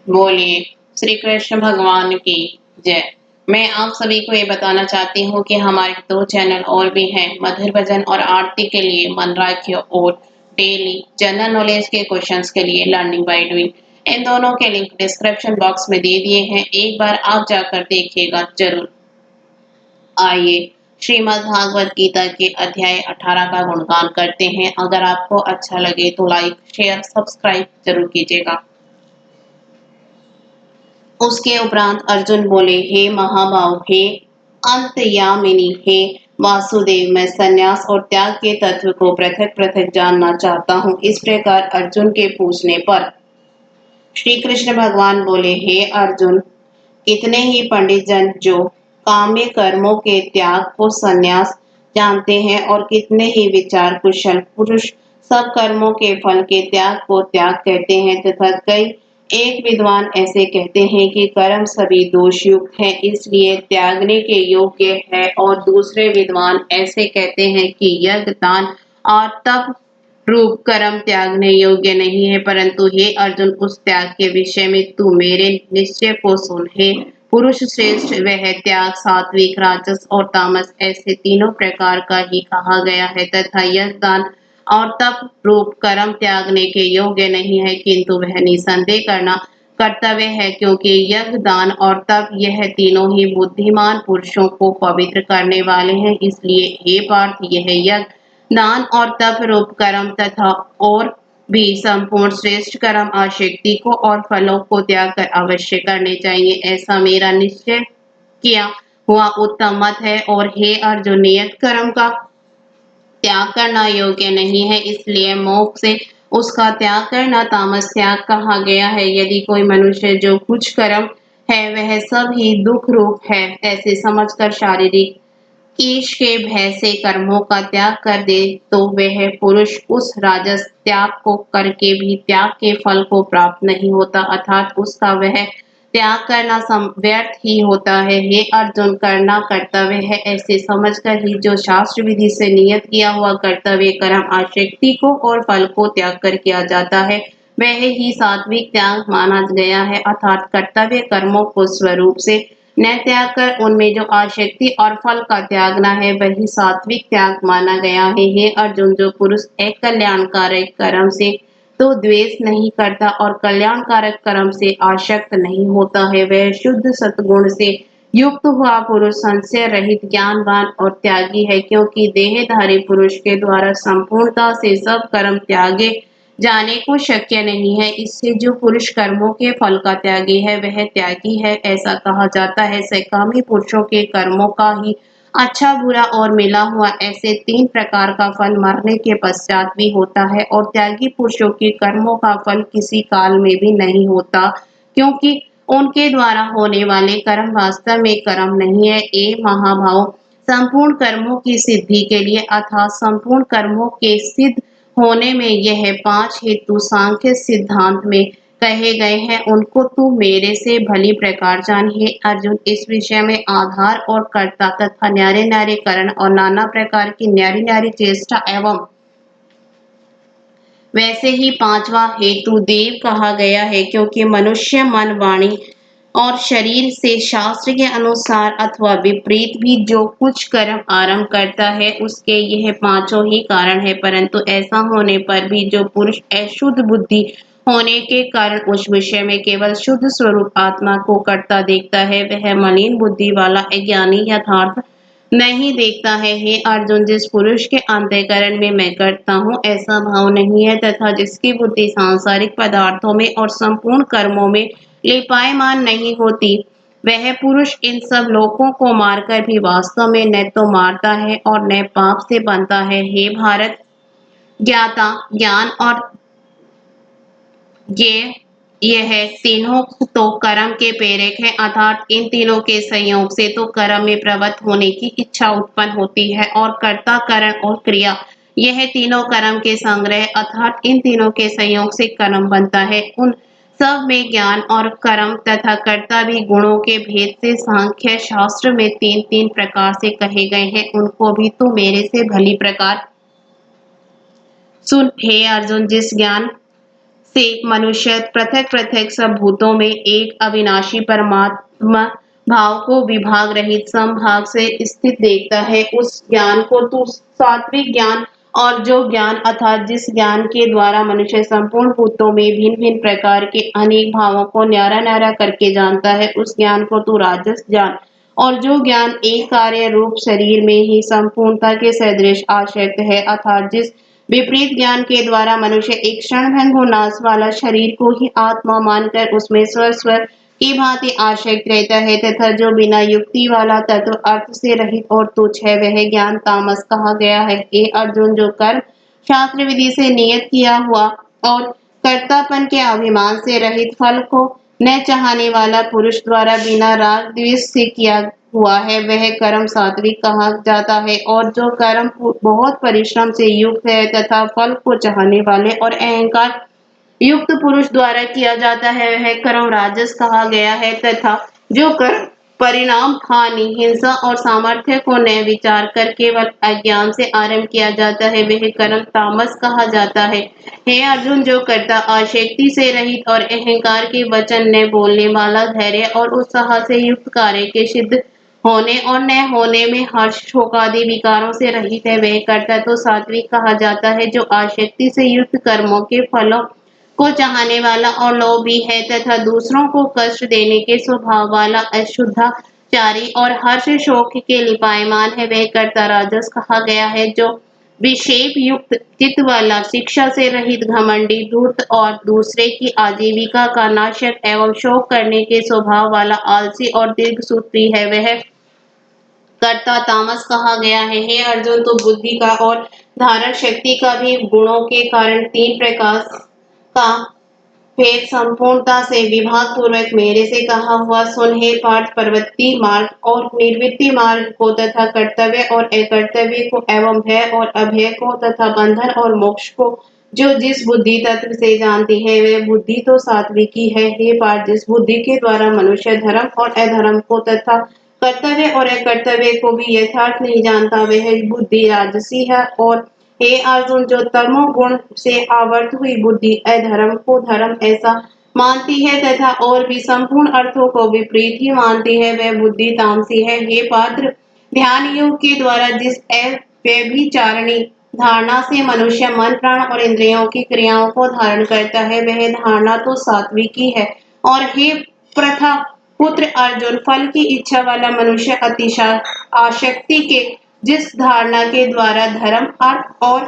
बोलिए श्री कृष्ण भगवान की जय। मैं आप सभी को ये बताना चाहती हूँ कि हमारे दो चैनल और भी हैं, मधुर भजन और आरती के लिए मन राखियो और डेली जनरल नॉलेज के क्वेश्चंस के लिए लर्निंग बाय डूइंग। इन दोनों के लिंक डिस्क्रिप्शन बॉक्स में दे दिए हैं, एक बार आप जाकर देखिएगा जरूर। आइए श्रीमद् भागवत गीता के अध्याय 18 का गुणगान करते हैं। अगर आपको अच्छा लगे तो लाइक शेयर सब्सक्राइब जरूर कीजिएगा। उसके उपरांत अर्जुन बोले, हे महाभाव, हे अंतर्यामिनी, हे वासुदेव, मैं संन्यास और त्याग के तत्व को पृथक पृथक जानना चाहता हूँ। इस प्रकार अर्जुन के पूछने पर श्री कृष्ण भगवान बोले, हे अर्जुन, कितने ही पंडित जन जो काम्य कर्मों के त्याग को संन्यास जानते हैं और कितने ही विचार कुशल पुरुष सब कर्मों के फल के त्याग को त्याग कहते हैं, तथा कई एक विद्वान ऐसे कहते हैं कि कर्म सभी दोषयुक्त हैं, इसलिए त्यागने के योग्य है, और दूसरे विद्वान ऐसे कहते हैं कि यज्ञ दान और तप रूप कर्म त्यागने योग्य नहीं है। परंतु हे अर्जुन, उस त्याग के विषय में तू मेरे निश्चय को सुन। हे पुरुष श्रेष्ठ, वह त्याग सात्विक, राजस और तामस ऐसे तीनों प्रकार का ही कहा गया है, तथा यज्ञ दान और तप रूप कर्म त्यागने के योग्य नहीं है, किंतु वह निसंदेह करना कर्तव्य है, क्योंकि यज्ञ दान और तप यह तीनों ही बुद्धिमान पुरुषों को पवित्र करने वाले हैं। इसलिए हे पार्थ, यह यज्ञ दान और तप रूप कर्म तथा और भी संपूर्ण श्रेष्ठ कर्म आसक्ति को और फलों को त्याग कर अवश्य करने चाहिए, ऐसा मेरा निश्चय किया हुआ उत्तम मत है। और हे अर्जुन, नियत कर्म का त्याग करना योग्य नहीं है, इसलिए मोक्ष से उसका त्याग करना तामस त्याग कहा गया है। यदि कोई मनुष्य जो कुछ कर्म है वह सब ही दुख रूप है, ऐसे समझकर शारीरिक ईश के भय से कर्मों का त्याग कर दे, तो वह पुरुष उस राजस त्याग को करके भी त्याग के फल को प्राप्त नहीं होता, अर्थात उसका वह त्याग करना व्यर्थ ही होता है। हे अर्जुन, करना कर्तव्य है ऐसे समझकर ही जो शास्त्र विधि से नियत किया हुआ कर्तव्य कर्म आसक्ति को और फल को त्याग कर किया जाता है, वह ही सात्विक त्याग माना गया है, अर्थात कर्तव्य कर्मों को स्वरूप से न त्याग कर उनमें जो आसक्ति और फल का त्यागना है वही सात्विक त्याग माना गया है। हे अर्जुन, जो पुरुष एक कल्याणकारक कर्म से तो द्वेष नहीं करता और कल्याणकारक कर्म से आसक्त नहीं होता है, वह शुद्ध सत्गुण से युक्त हुआ पुरुष संशय रहित ज्ञानवान और त्यागी है, क्योंकि देहधारी पुरुष के द्वारा संपूर्णता से सब कर्म त्यागे जाने को शक्य नहीं है। इससे जो पुरुष कर्मों के फल का त्यागी है वह त्यागी है ऐसा कहा जाता है। सकामी पुरुषों के कर्मों का ही अच्छा बुरा और मिला हुआ ऐसे तीन प्रकार का फल मरने के पश्चात भी होता है, और त्यागी पुरुषों के कर्मों का फल किसी काल में भी नहीं होता, क्योंकि उनके द्वारा होने वाले कर्म वास्तव में कर्म नहीं है। ए महाभाव, संपूर्ण कर्मों की सिद्धि के लिए अर्थात संपूर्ण कर्मों के सिद्ध होने में यह पांच हेतु सांख्य सिद्धांत में कहे गए हैं, उनको तू मेरे से भली प्रकार जान। हे अर्जुन, इस विषय में आधार और कर्ता तथा न्यारे न्यारे करण और नाना प्रकार की न्यारी न्यारी चेष्टा एवं वैसे ही पांचवा हेतु देव कहा गया है, क्योंकि मनुष्य मन वाणी और शरीर से शास्त्र के अनुसार अथवा विपरीत भी जो कुछ कर्म आरंभ करता है उसके यह पांचों ही कारण है। परंतु ऐसा होने पर भी जो पुरुष अशुद्ध बुद्धि होने के कारण उस विषय में केवल शुद्ध स्वरूप आत्मा को करता देखता है, वह मलिन बुद्धि वाला अज्ञानी यथार्थ नहीं देखता है। हे अर्जुन, जिस पुरुष के अंतःकरण में मैं करता हूँ ऐसा भाव नहीं है, तथा जिसकी बुद्धि सांसारिक पदार्थों में और संपूर्ण कर्मों में लिपायमान नहीं होती, वह पुरुष इन सब लोगों को मारकर भी वास्तव में न तो मारता है और न पाप से बनता है। हे भारत, ज्ञाता ज्ञान और यह तीनों तो कर्म के प्रेरक है, अर्थात इन तीनों के संयोग से तो कर्म में प्रवृत्त होने की इच्छा उत्पन्न होती है, और कर्ता करण और क्रिया यह तीनों कर्म के संग्रह अर्थात इन तीनों के संयोग से कर्म बनता है। उन सब में ज्ञान और कर्म तथा कर्ता भी गुणों के भेद से सांख्य शास्त्र में तीन तीन प्रकार से कहे गए हैं, उनको भी तू मेरे से भली प्रकार सुन। हे अर्जुन, जिस ज्ञान से मनुष्य पृथक पृथक सब भूतों में एक अविनाशी परमात्मा भाव को विभाग रहित समभाग से स्थित देखता है। उस ज्ञान को तू सात्विक ज्ञान और जो ज्ञान अर्थात जिस ज्ञान के द्वारा मनुष्य संपूर्ण भूतों में भिन्न भिन्न प्रकार के अनेक भावों को न्यारा न्यारा करके जानता है, उस ज्ञान को तू राजस ज्ञान और जो ज्ञान एक कार्य रूप शरीर में ही संपूर्णता के सदृश आशक्त है अर्थात जिस विपरीत ज्ञान के द्वारा मनुष्य एक क्षणभंगुर नाश वाला शरीर को ही आत्मा मानकर उसमें स्व की भांति आशक्त रहता है तथा जो बिना युक्ति वाला तत्व अर्थ से रहित और तुच्छ है वह ज्ञान तामस कहा गया है। हे अर्जुन, जो कर्म शास्त्र विधि से नियत किया हुआ और कर्तापन के अभिमान से रहित फल को न चाहने वाला पुरुष द्वारा बिना राग द्वेष से किया हुआ है वह कर्म सात्विक कहा जाता है और जो कर्म बहुत परिश्रम से युक्त है तथा फल को चाहने वाले और अहंकार युक्त पुरुष द्वारा किया जाता है वह कर्म राजस कहा गया है तथा जो कर्म परिणाम हानि हिंसा और सामर्थ्य को न विचार कर केवल अज्ञान से आरंभ किया जाता है वह कर्म तामस कहा जाता है। हे अर्जुन, जो कर्ता आसक्ति से रहित और अहंकार के वचन न बोलने वाला धैर्य और उत्साह से युक्त कार्य के सिद्ध होने और न होने में हर्ष शोकादि विकारों से रहित है वह कर्ता तो सात्विक कहा जाता है। जो आसक्ति से युक्त कर्मों के फलों को चाहने वाला और लोभी है तथा दूसरों को कष्ट देने के स्वभाव वाला अशुद्धाचारी और हर्ष शोक के लिपायमान है वह कर्ता राजस कहा गया है। जो विक्षेप युक्त चित्त वाला, शिक्षा से रहित, घमंडी, धूर्त और दूसरे की आजीविका का नाशक एवं शोक करने के स्वभाव वाला आलसी और दीर्घसूत्री है वह कर्ता तामस कहा गया है। हे अर्जुन, तो बुद्धि का और धारण शक्ति का भी गुणों के कारण तीन प्रकार का भेद संपूर्णता से विभाग पूर्वक मेरे से कहा हुआ सुन। हे पार्थ, प्रवृत्ति मार्ग और निवृत्ति मार्ग को तथा कर्तव्य और अकर्तव्य को एवं भय और अभय को तथा बंधन और मोक्ष को जो जिस बुद्धि तत्व से जानती है वह बुद्धि तो सात्विकी है। हे पार्थ, जिस बुद्धि के द्वारा मनुष्य धर्म और अधर्म को तथा कर्तव्य और अकर्तव्य को भी यथार्थ नहीं जानता वह बुद्धि राजसी है। और हे अर्जुन, जो तमोगुण से आवर्त हुई बुद्धि अधर्म को धर्म ऐसा मानती है तथा और भी संपूर्ण अर्थों को विपरीत ही मानती है वह बुद्धि तामसी है। हे पात्र, ध्यान योग के द्वारा जिस अव्यभिचारिणी धारणा से मनुष्य मन प्राण और इंद्रियों की क्रियाओं को धारण करता है वह धारणा तो सात्विकी है। और हे प्रथा पुत्र अर्जुन, फल की इच्छा वाला मनुष्य अतिशय आसक्ति के जिस धारणा के द्वारा धर्म अर्थ और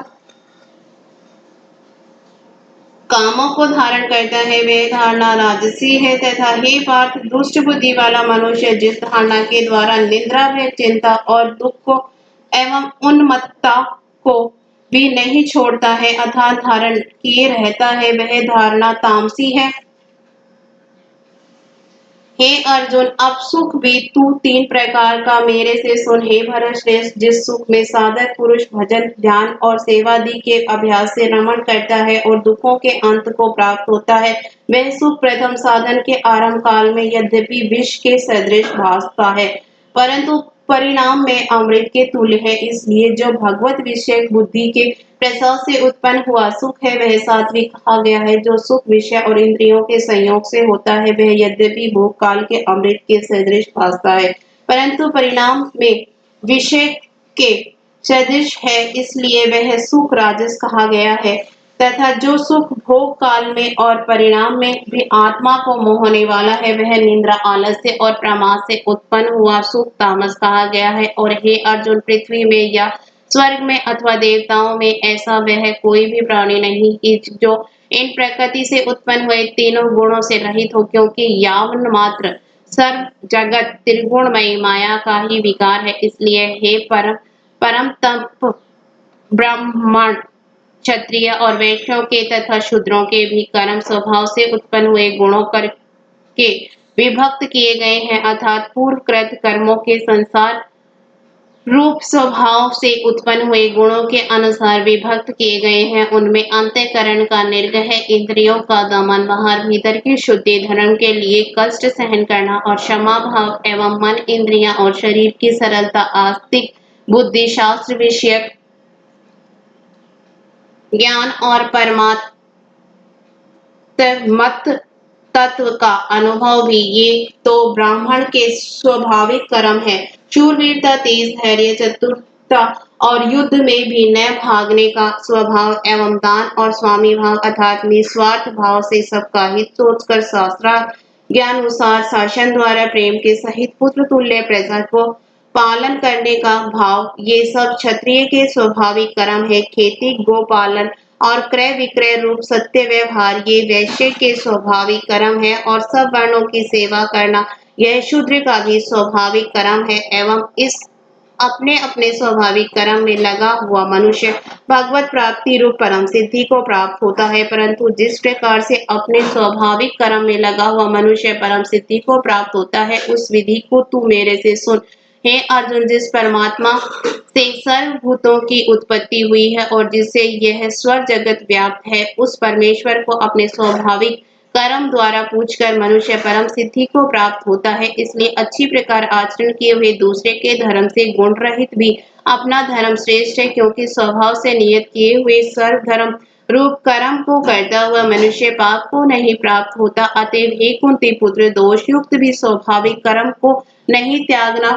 कामों को धारण करता है वह धारणा राजसी है। तथा हे पार्थ, दुष्ट बुद्धि वाला मनुष्य जिस धारणा के द्वारा निद्रा भय चिंता और दुख को एवं उन्मत्तता को भी नहीं छोड़ता है अर्थात धारण किए रहता है वह धारणा तामसी है। हे अर्जुन, अब सुख भी तू तीन प्रकार का मेरे से सुन। हे भरत श्रेष्ठ, जिस सुख में साधक पुरुष भजन ध्यान और सेवादि के अभ्यास से रमण करता है और दुखों के अंत को प्राप्त होता है वह सुख प्रथम साधन के आरंभ काल में यद्यपि विष के सदृश भासता है परंतु परिणाम में अमृत के तुल्य है। इसलिए जो भगवत विषय बुद्धि के प्रसाद से उत्पन्न हुआ सुख है वह सात्विक कहा गया है। जो सुख विषय और इंद्रियों के संयोग से होता है वह यद्यपि भोग काल के अमृत के सदृश भासता है परंतु परिणाम में विषय के सदृश है इसलिए वह सुख राजस कहा गया है। तथा जो सुख भोग काल में और परिणाम में भी आत्मा को मोहने वाला है वह निंद्रा आलस्य और प्रमाद से उत्पन्न हुआ सुख तामस कहा गया है। और हे अर्जुन, पृथ्वी में या स्वर्ग में अथवा देवताओं में ऐसा वह कोई भी प्राणी नहीं कि जो इन प्रकृति से उत्पन्न हुए तीनों गुणों से रहित हो क्योंकि यावन मात्र सर्व जगत त्रिगुणमयी माया का ही विकार है। इसलिए हे परम तप ब्राह्मण क्षत्रिय और वैश्यों के तथा शूद्रों के भी कर्म स्वभाव से उत्पन्न हुए गुणों कर के विभक्त किए गए हैं अर्थात पूर्वकृत कर्मों के संसार रूप स्वभाव से उत्पन्न हुए गुणों के अनुसार विभक्त किए गए हैं। उनमें अंतःकरण का निग्रह, इंद्रियों का दमन, बाहर भीतर की शुद्धि, धर्म के लिए कष्ट सहन करना और क्षमा भाव एवं मन इंद्रियां और शरीर की सरलता, आस्तिक बुद्धि, शास्त्र विषयक ज्ञान और परमात्म मत तत्व का अनुभव भी। ये तो ब्राह्मण के स्वाभाविक कर्म है। शूरवीरता, तेज धैर्य, चतुरता और युद्ध में भी न भागने का स्वभाव एवं दान और स्वामी भाव अर्थात निस्वार्थ भाव से सबका हित सोचकर शास्त्राज्ञानुसार शासन द्वारा प्रेम के सहित पुत्र तुल्य प्रजा को पालन करने का भाव, ये सब क्षत्रिय के स्वाभाविक कर्म है। खेती, गोपालन और क्रय विक्रय रूप सत्य व्यवहार ये वैश्य के स्वाभाविक कर्म है और सब वर्णों की सेवा करना यह शूद्र का भी स्वाभाविक कर्म है। एवं इस अपने अपने स्वाभाविक कर्म में लगा हुआ मनुष्य भगवत प्राप्ति रूप परम सिद्धि को प्राप्त होता है। परंतु जिस प्रकार से अपने स्वाभाविक कर्म में लगा हुआ मनुष्य परम सिद्धि को प्राप्त होता है, उस विधि को तू मेरे से सुन। हे अर्जुन, जिस परमात्मा से सर्वभूतों की उत्पत्ति हुई है और जिससे यह स्वर जगत व्याप्त है, उस परमेश्वर को अपने स्वाभाविक कर्म द्वारा पूछकर मनुष्य परम सिद्धि को प्राप्त होता है। इसलिए अच्छी प्रकार आचरण किए हुए दूसरे के धर्म से गुण रहित भी अपना धर्म श्रेष्ठ है, क्योंकि स्वभाव से नियत किए हुए सर्व धर्म रूप कर्म को करता हुआ मनुष्य पाप को नहीं प्राप्त होता। अतएव हे कुंती पुत्र, दोष युक्त भी स्वाभाविक कर्म को नहीं त्यागना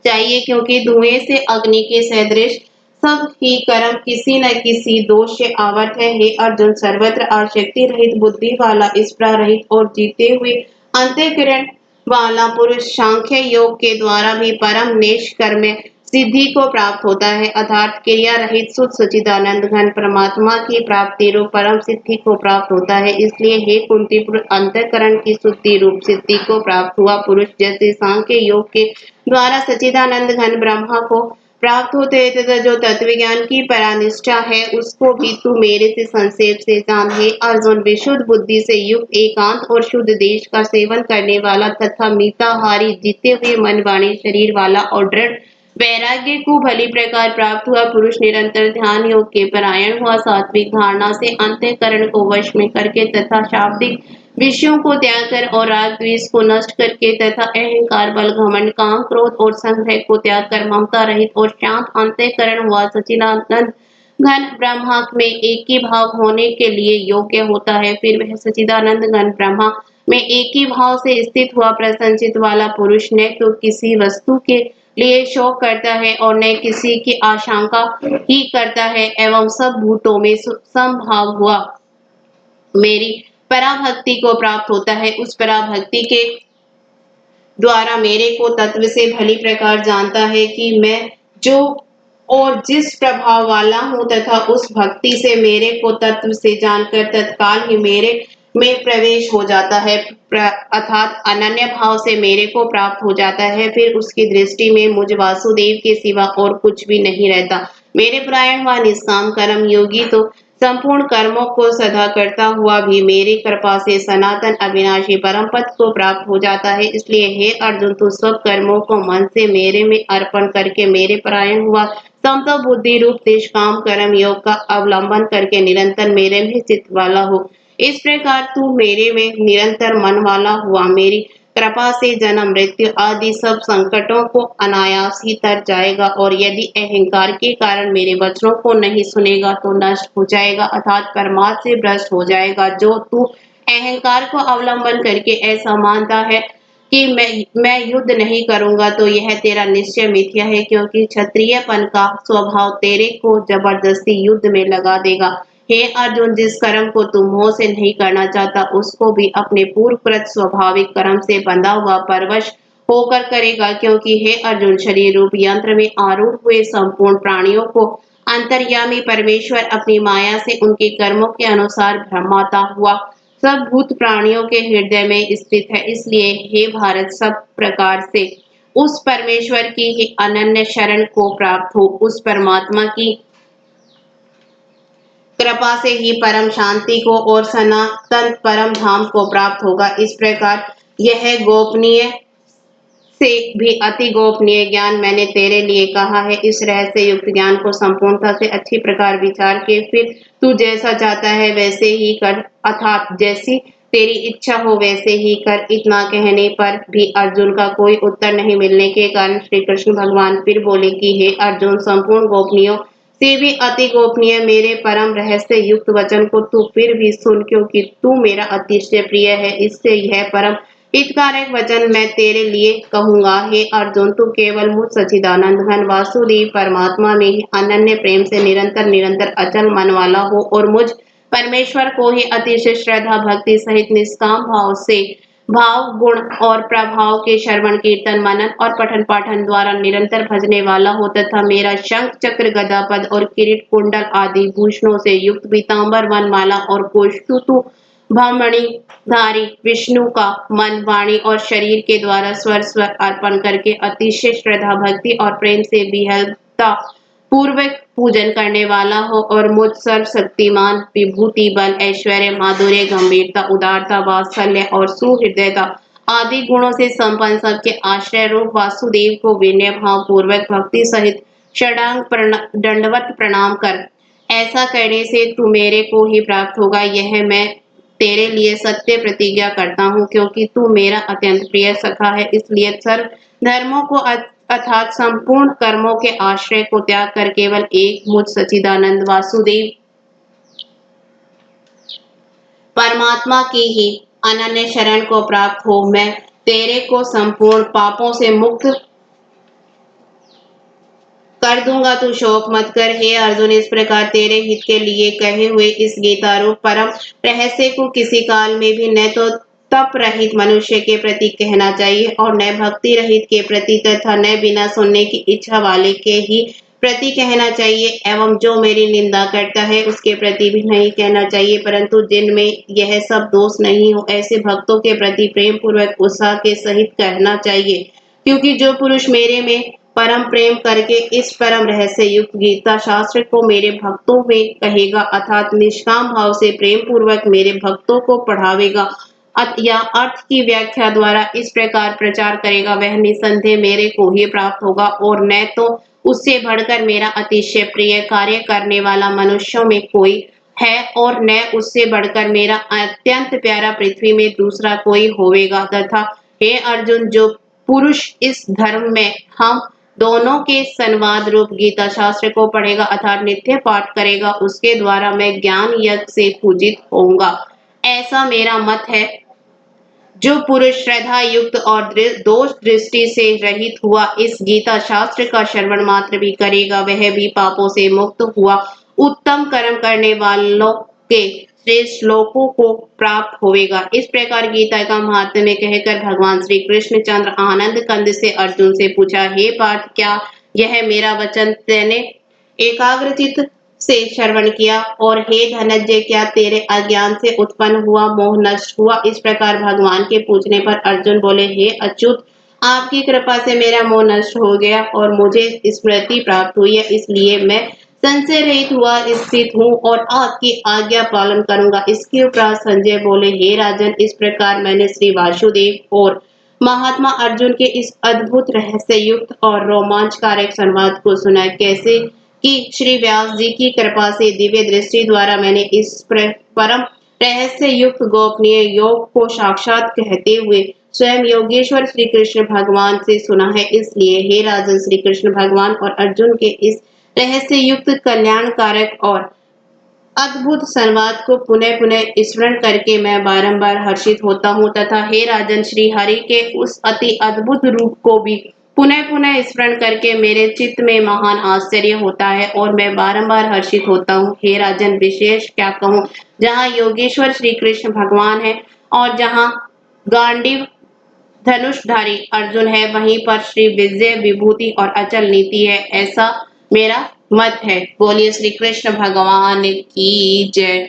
चाहिए, क्योंकि धुएं से अग्नि के सदृश सब ही कर्म किसी न किसी दोष से आवृत है। हे अर्जुन, सर्वत्र आसक्ति रहित बुद्धि वाला, स्पृहा रहित और जीते हुए अंतःकरण वाला पुरुष सांख्य योग के द्वारा भी परम निष्कर्म सिद्धि को प्राप्त होता है, अर्थात क्रिया रहित शुद्ध सच्चिदानंद घन परमात्मा की प्राप्ति रूप परम सिद्धि को प्राप्त होता है। इसलिए हे कुंती पुत्र, अंतःकरण की शुद्धि रूप सिद्धि को प्राप्त हुआ पुरुष जैसे सांख्य योग के द्वारा सच्चिदानंद घन ब्रह्मा को प्राप्त होते हैं, तथा जो तत्वज्ञान की परानिष्ठा है, उसको भी तू मेरे से संक्षेप से जान। हे अर्जुन, विशुद्ध बुद्धि से युक्त, एकांत और शुद्ध देश का सेवन करने वाला तथा मिताहारी, जीते हुए मन वाणी शरीर वाला और दृढ़ वैराग्य को भली प्रकार प्राप्त हुआ पुरुष निरंतर ध्यान योग के परायण हुआ, सात्विक धारणा से अंतःकरण को वश में करके तथा शाब्दिक विषयों को त्याग कर और राग द्वेष को नष्ट करके तथा अहंकार, बल, घमंड, काम, क्रोध और संग्रह को त्याग कर ममता रहित और शांत अंतःकरण हुआ सच्चिदानंद घन ब्रह्मा में एक ही भाव होने के लिए योग्य होता है। फिर वह सच्चिदानंद घन ब्रह्मा में एक ही भाव से स्थित हुआ प्रसन्नचित्त वाला पुरुष न तो किसी वस्तु के लिए शोक करता है और न किसी की आशंका ही करता है, एवं सब भूतों में समभाव हुआ मेरी पराभक्ति को प्राप्त होता है। उस पराभक्ति के द्वारा मेरे को तत्व से भली प्रकार जानता है कि मैं जो और जिस प्रभाव वाला हूँ, तथा उस भक्ति से मेरे को तत्व से जानकर तत्काल ही मेरे में प्रवेश हो जाता है, अर्थात अनन्य भाव से मेरे को प्राप्त हो जाता है। फिर उसकी दृष्टि में मुझ वासुदेव के सिवा और कुछ भी नहीं रहता। मेरे परायण व निष्काम कर्म योगी तो संपूर्ण कर्मों को सदा करता हुआ भी मेरी कृपा से सनातन अविनाशी परम पद को प्राप्त हो जाता है। इसलिए हे अर्जुन, तू सब कर्मों को मन से मेरे में अर्पण करके मेरे परायण हुआ समता बुद्धि रूप निष्काम कर्म योग का अवलंबन करके निरंतर मेरे में चित्त वाला हो। इस प्रकार तू मेरे में निरंतर मन वाला हुआ मेरी कृपा से जन्म मृत्यु आदि सब संकटों को अनायास ही तर जाएगा, और यदि अहंकार के कारण मेरे वचनों को नहीं सुनेगा तो नष्ट हो जाएगा, अर्थात परमार्थ से भ्रष्ट हो जाएगा। जो तू अहंकार को अवलंबन करके ऐसा मानता है कि मैं युद्ध नहीं करूंगा, तो यह तेरा निश्चय मिथ्या है, क्योंकि क्षत्रियपन का स्वभाव तेरे को जबरदस्ती युद्ध में लगा देगा। हे अर्जुन, जिस कर्म को तू मोह से नहीं करना चाहता, उसको भी अपने पूर्वकृत स्वाभाविक कर्म से बंधा हुआ परवश होकर करेगा, क्योंकि हे अर्जुन, शरीर रूप यंत्र में आरूढ़ हुए संपूर्ण प्राणियों को अंतर्यामी परमेश्वर अपनी माया से उनके कर्मों के अनुसार भ्रमाता हुआ सब भूत प्राणियों के हृदय में स्थित है। इसलिए हे भारत, सब प्रकार से उस परमेश्वर की ही अनन्य शरण को प्राप्त हो। उस परमात्मा की कृपा से ही परम शांति को और सनातन परम धाम को प्राप्त होगा। इस प्रकार यह गोपनीय से भी अति गोपनीय ज्ञान मैंने तेरे लिए कहा है। इस रहस्य युक्त ज्ञान को संपूर्णता से अच्छी प्रकार विचार के फिर तू जैसा चाहता है वैसे ही कर, अर्थात जैसी तेरी इच्छा हो वैसे ही कर। इतना कहने पर भी अर्जुन का कोई उत्तर नहीं मिलने के कारण श्री कृष्ण भगवान फिर बोले कि हे अर्जुन, संपूर्ण गोपनीयों से भी अति गोपनीय मेरे परम रहस्य युक्त वचन को तू फिर भी सुन, क्योंकि तू मेरा अतिशय प्रिय है। इससे यह परम हितकारक वचन मैं तेरे लिए कहूंगा। हे अर्जुन, तू केवल मुझ सच्चिदानंद घन वासुदेव परमात्मा में ही अनन्य प्रेम से निरंतर निरंतर अचल मन वाला हो और मुझ परमेश्वर को ही अतिशय श्रद्धा भक्ति सहित निष्काम भाव से भाव गुण और प्रभाव के श्रवण कीर्तन मनन और पठन पाठन द्वारा निरंतर भजने वाला हो, तथा मेरा शंख चक्र गदा पद और किरीट कुंडल आदि भूषणों से युक्त पीताम्बर वनमाला और कोष्ठुतु भमणि धारी विष्णु का मन वाणी और शरीर के द्वारा स्वर स्वर अर्पण करके अतिशय श्रद्धा भक्ति और प्रेम से विहलता पूर्वक पूजन करने वाला हो और मुझ सर्वशक्तिमान विभूति बल ऐश्वर्य माधुर्य गंभीरता उदारता वात्सल्य और सुहृदयता आदि गुणों से संपन्न सबके आश्रय रूप वासुदेव को विनय भाव पूर्वक भक्ति सहित षडांग दंडवत प्रणाम कर। ऐसा करने से तू मेरे को ही प्राप्त होगा, यह मैं तेरे लिए सत्य प्रतिज्ञा करता हूँ। क्योंकि तू मेरा अत्यंत प्रिय सखा है, इसलिए सर्व धर्मों को अर्थात संपूर्ण कर्मों के आश्रय को त्याग कर केवल एक मुझ सच्चिदानंद वासुदेव परमात्मा की ही अनन्य शरण को प्राप्त हो। मैं तेरे को संपूर्ण पापों से मुक्त कर दूंगा, तू शोक मत कर। हे अर्जुन, इस प्रकार तेरे हित के लिए कहे हुए इस गीता रूप परम रहस्य को किसी काल में भी न तो तप रहित मनुष्य के प्रति कहना चाहिए और न भक्ति रहित के प्रति तथा न बिना सुनने की इच्छा वाले के ही प्रति कहना चाहिए, एवं जो मेरी निंदा करता है उसके प्रति भी नहीं कहना चाहिए। परंतु जिनमें यह सब दोष नहीं हो ऐसे भक्तों के प्रति प्रेम पूर्वक उत्साह के सहित कहना चाहिए। क्योंकि जो पुरुष मेरे में परम प्रेम करके इस परम रहस्य युक्त गीता शास्त्र को मेरे भक्तों में कहेगा अर्थात निष्काम भाव से प्रेम पूर्वक मेरे भक्तों को पढ़ावेगा या अर्थ की व्याख्या द्वारा इस प्रकार प्रचार करेगा, वह निसंदेह मेरे को ही प्राप्त होगा और न तो उससे बढ़कर मेरा अतिशय प्रिय कार्य करने वाला मनुष्यों में कोई है और न उससे बढ़कर मेरा अत्यंत प्यारा पृथ्वी में दूसरा कोई होवेगा। तथा हे अर्जुन, जो पुरुष इस धर्म में हम दोनों के संवाद रूप गीता शास्त्र को पढ़ेगा अर्थात नित्य पाठ करेगा, उसके द्वारा मैं ज्ञान यज्ञ से पूजित होऊंगा, ऐसा मेरा मत है। जो पुरुष श्रद्धा युक्त और दोष दृष्टि से रहित हुआ इस गीता शास्त्र का श्रवण मात्र भी करेगा, वह भी पापों से मुक्त हुआ उत्तम कर्म करने वालों के श्रेष्ठ श्लोकों को प्राप्त होवेगा। इस प्रकार गीता का महात्म्य में कहकर भगवान श्री कृष्ण चंद्र आनंद कंद से अर्जुन से पूछा, हे पार्थ, क्या यह मेरा वचन तेने एकाग्रचित से श्रवण किया? और हे धनंजय, क्या तेरे अज्ञान से उत्पन्न हुआ मोह नष्ट हुआ? इस प्रकार भगवान के पूछने पर अर्जुन बोले, हे अच्युत, आपकी कृपा से मेरा मोह नष्ट हो गया और मुझे स्मृति प्राप्त हुई है, इसलिए मैं संशय रहित हुआ स्थित हूँ और आपकी आज्ञा पालन करूंगा। इसके उपरांत संजय बोले, हे राजन, इस प्रकार मैंने श्री वासुदेव और महात्मा अर्जुन के इस अद्भुत रहस्य युक्त और रोमांचकारक संवाद को सुना, कैसे कि श्री व्यास जी की कृपा से दिव्य दृष्टि द्वारा मैंने इस परम रहस्य युक्त गोपनीय योग को साक्षात कहते हुए स्वयं योगेश्वर श्री कृष्ण भगवान से सुना है। इसलिए हे राजन, श्री कृष्ण भगवान और अर्जुन के इस रहस्य युक्त कल्याणकारक और अद्भुत संवाद को पुनः पुनः स्मरण करके मैं बारंबार हर्षित होता हूँ तथा हे राजन, श्री हरि के उस अति अद्भुत रूप को भी पुनः पुनः स्मरण करके मेरे चित्त में महान आश्चर्य होता है और मैं बारंबार हर्षित होता हूँ। हे राजन, विशेष क्या कहूँ, जहाँ योगेश्वर श्री कृष्ण भगवान है और जहाँ गांडीव धनुषधारी अर्जुन है, वहीं पर श्री विजय विभूति और अचल नीति है, ऐसा मेरा मत है। बोलिए श्री कृष्ण भगवान की जय।